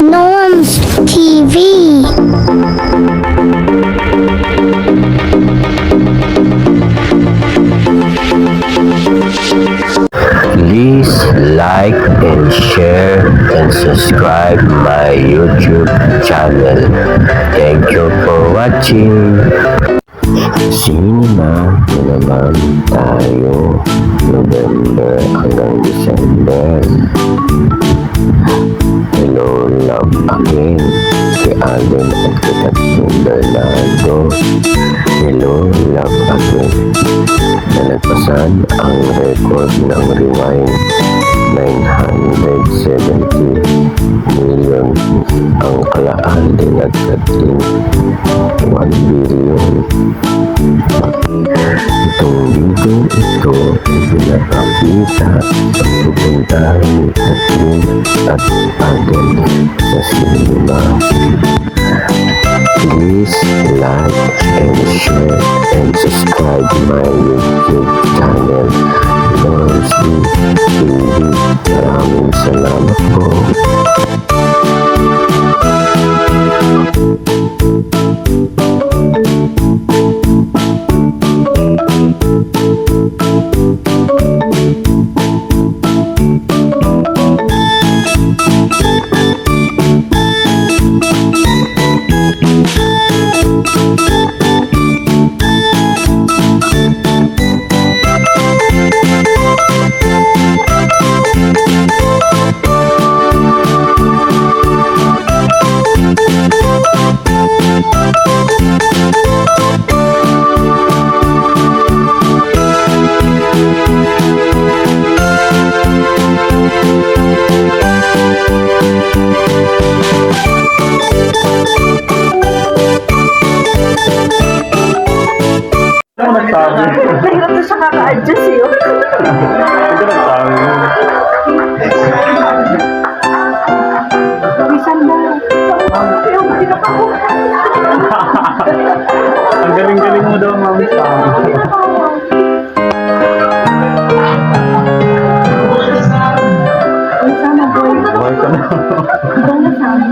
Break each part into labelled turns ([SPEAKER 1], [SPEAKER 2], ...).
[SPEAKER 1] Norms TV.
[SPEAKER 2] Please like and share and subscribe my YouTube channel. Thank you for watching. Cinema na naman tayo, November hanggang December. Hello, love again, si Alden at Katatsin Bernardo. Hello, love again. Nalagpasan ang record ng Rewind, 970 million ang kalaan din at 1 billion. Itong video ito pinapakita ang pupuntahan ni Kathleen at Alden sa cinema. Please like and share and subscribe my YouTube channel, Norms TV. Maraming salamat po.
[SPEAKER 3] Mahirap na siya kaka-adjust eh. Bisan na. Ayaw, mahirap ako.
[SPEAKER 4] Ang galing-galing mo daw, Ma'am Sam.
[SPEAKER 3] Ay, sana boy.
[SPEAKER 4] Buhay ka na.
[SPEAKER 3] Ibang na sana.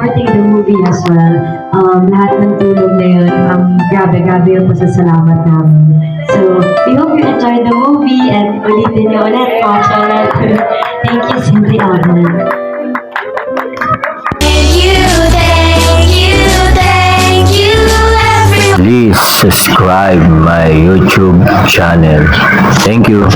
[SPEAKER 5] Supporting the movie as well. Lahat ng tulong na yun, grabe yung pasasalamat namin. So, we hope you enjoy the movie and ulitin niyo ulit, Charlotte. Thank you, Cindy Alden.
[SPEAKER 1] Thank you, everyone.
[SPEAKER 2] Please subscribe my YouTube channel. Thank you.